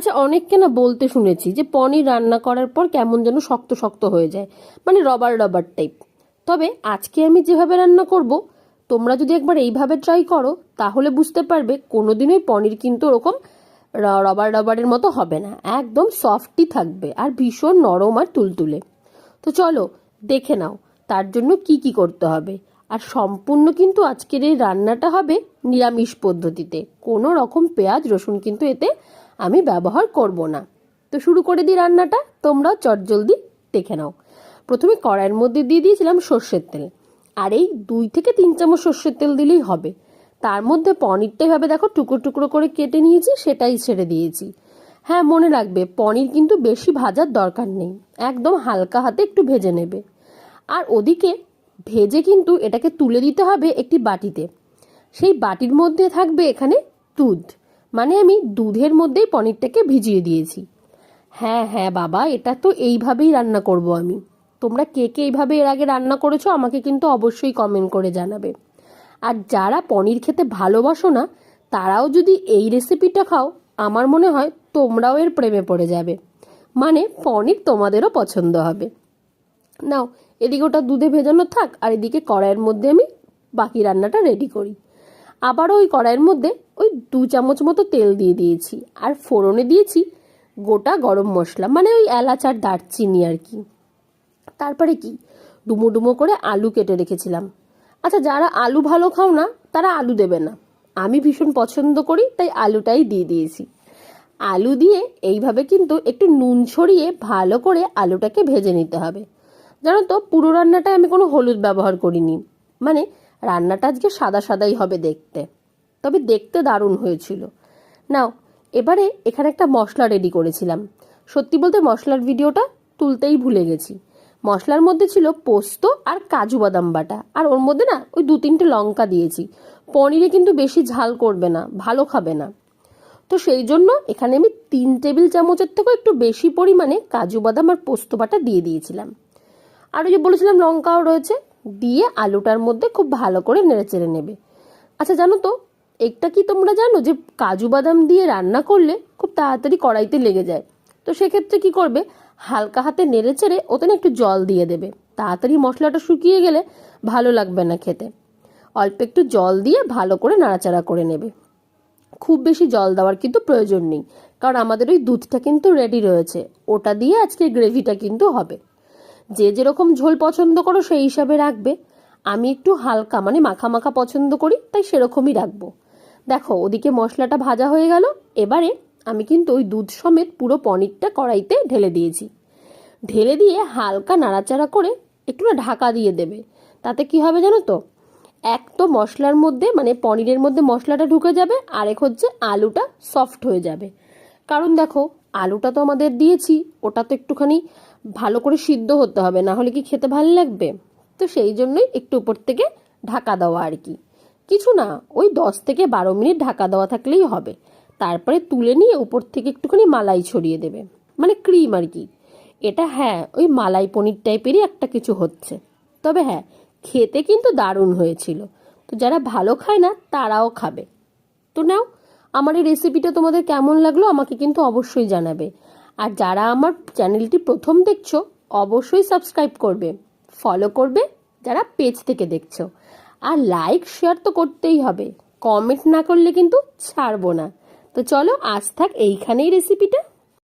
আচ্ছা, অনেককে না বলতে শুনেছি যে পনির রান্না করার পর কেমন যেন শক্ত শক্ত হয়ে যায়, মানে রবার রবার টাইপ। তবে আজকে আমি যেভাবে রান্না করব, তোমরা যদি একবার এইভাবে ট্রাই করো তাহলে বুঝতে পারবে কোনোদিনই পনির কিন্তু ওরকম রবার রবারের মতো হবে না, একদম সফটই থাকবে আর ভীষণ নরম আর তুলতুলে। তো চলো দেখে নাও তার জন্য কি কি করতে হবে। আর সম্পূর্ণ কিন্তু আজকের এই রান্নাটা হবে নিরামিষ পদ্ধতিতে, কোনো রকম পেঁয়াজ রসুন কিন্তু এতে আমি ব্যবহার করব না। তো শুরু করে দিই রান্নাটা, তোমরাও চটজলদি দেখে নাও। প্রথমে কড়াইয়ের মধ্যে দিয়ে দিয়েছিলাম সর্ষের তেল, আর এই 2 থেকে 3 চামচ সর্ষের তেল দিলেই হবে। তার মধ্যে পনিরটা এভাবে দেখো টুকরো টুকরো করে কেটে নিয়েছি, সেটাই ছেড়ে দিয়েছি। হ্যাঁ, মনে রাখবে পনির কিন্তু বেশি ভাজার দরকার নেই, একদম হালকা হাতে একটু ভেজে নেবে। আর ওদিকে ভেজে কিন্তু এটাকে তুলে দিতে হবে একটি বাটিতে। সেই বাটির মধ্যে থাকবে এখানে দুধ, মানে আমি দুধের মধ্যেই পনিরটাকে ভিজিয়ে দিয়েছি। হ্যাঁ হ্যাঁ বাবা, এটা তো এইভাবেই রান্না করব আমি। তোমরা কে কে এইভাবে এর আগে রান্না করেছো আমাকে কিন্তু অবশ্যই কমেন্ট করে জানাবে। আর যারা পনির খেতে ভালোবাসো না তারাও যদি এই রেসিপিটা খাও, আমার মনে হয় তোমরাও এর প্রেমে পড়ে যাবে, মানে পনির তোমাদেরও পছন্দ হবে। নাও, এদিকে ওটা দুধে ভেজানো থাক, আর এদিকে কড়াইয়ের মধ্যে আমি বাকি রান্নাটা রেডি করি। আবারও ওই কড়াইয়ের মধ্যে ওই 2 চামচ মতো তেল দিয়ে দিয়েছি, আর ফোড়নে দিয়েছি গোটা গরম মশলা, মানে ওই এলাচ আর দারচিনি আর কি। তারপরে কি, ডুমো ডুমো করে আলু কেটে রেখেছিলাম। আচ্ছা, যারা আলু ভালো খাও না তারা আলু দেবে না, আমি ভীষণ পছন্দ করি তাই আলুটাই দিয়ে দিয়েছি। আলু দিয়ে এইভাবে কিন্তু একটু নুন ছড়িয়ে ভালো করে আলুটাকে ভেজে নিতে হবে। জানো তো, পুরো রান্নাটায় আমি কোনো হলুদ ব্যবহার করিনি, মানে রান্নাটা আজকে সাদা সাদাই হবে দেখতে, তবে দেখতে দারুণ হয়েছিল। নাও, এবারে এখানে একটা মশলা রেডি করেছিলাম। সত্যি বলতে মশলার ভিডিওটা তুলতেই ভুলে গেছি। মশলার মধ্যে ছিল পোস্ত আর কাজু বাদাম বাটা, আর ওর মধ্যে না ওই 2-3টে লঙ্কা দিয়েছি। পনিরে কিন্তু বেশি ঝাল করবে না, ভালো খাবে না। তো সেই জন্য এখানে আমি 3 টেবিল চামচের থেকেও একটু বেশি পরিমাণে কাজু বাদাম আর পোস্ত বাটা দিয়ে দিয়েছিলাম। আর ওই যে বলেছিলাম লঙ্কাও রয়েছে, দিয়ে আলুটার মধ্যে খুব ভালো করে নেড়েচেড়ে নেবে। আচ্ছা জানো তো, একটা কি তোমরা জানো যে কাজু বাদাম দিয়ে রান্না করলে খুব তাড়াতাড়ি কড়াইতে লেগে যায়। তো সেক্ষেত্রে কি করবে, হালকা হাতে নেড়েচেড়ে ওতে না একটু জল দিয়ে দেবে, তাড়াতাড়ি মশলাটা শুকিয়ে গেলে ভালো লাগবে না খেতে। অল্প একটু জল দিয়ে ভালো করে নাড়াচাড়া করে নেবে। খুব বেশি জল দেওয়ার কিন্তু প্রয়োজন নেই, কারণ আমাদের ওই দুধটা কিন্তু রেডি রয়েছে, ওটা দিয়ে আজকে গ্রেভিটা কিন্তু হবে। যে যেরকম ঝোল পছন্দ করো সেই হিসাবে রাখবে। আমি একটু হালকা মানে মাখা মাখা পছন্দ করি, তাই সেরকমই রাখবো। দেখো ওদিকে মশলাটা ভাজা হয়ে গেল। এবারে আমি কিন্তু ওই দুধ সমেত পুরো পনিরটা কড়াইতে ঢেলে দিয়েছি। ঢেলে দিয়ে হালকা নাড়াচাড়া করে একটু না ঢাকা দিয়ে দেবে। তাতে কি হবে জানো তো, এক তো মশলার মধ্যে মানে পনিরের মধ্যে মশলাটা ঢুকে যাবে, আরেক হচ্ছে আলুটা সফট হয়ে যাবে। কারণ দেখো আলুটা তো আমাদের দিয়েছি, ওটা তো একটুখানি ভালো করে সিদ্ধ হতে হবে, না হলে কি খেতে ভালো লাগবে। তো সেই জন্যই একটু উপর থেকে ঢাকা দেওয়া আর কি। কিছু না, ওই 10 থেকে 12 মিনিট ঢাকা দেওয়া থাকলেই হবে। তারপরে তুলে নিয়ে উপর থেকে একটুখানি মালাই ছড়িয়ে দেবে, মানে ক্রিম আর কি। এটা হ্যাঁ ওই মালাই পনির টাইপেরই একটা কিছু হচ্ছে। তবে হ্যাঁ, খেতে কিন্তু দারুণ হয়েছিল। তো যারা ভালো খায় না তারাও খাবে। তো নাও, আমার এই রেসিপিটা তোমাদের কেমন লাগলো আমাকে কিন্তু অবশ্যই জানাবে। আর যারা আমার চ্যানেলটি প্রথম দেখছো অবশ্যই সাবস্ক্রাইব করবে, ফলো করবে যারা পেজ থেকে দেখছো। আর লাইক শেয়ার তো করতেই হবে, কমেন্ট না করলে কিন্তু ছাড়বো না। তো চলো আজ থাক এইখানেই রেসিপিটা।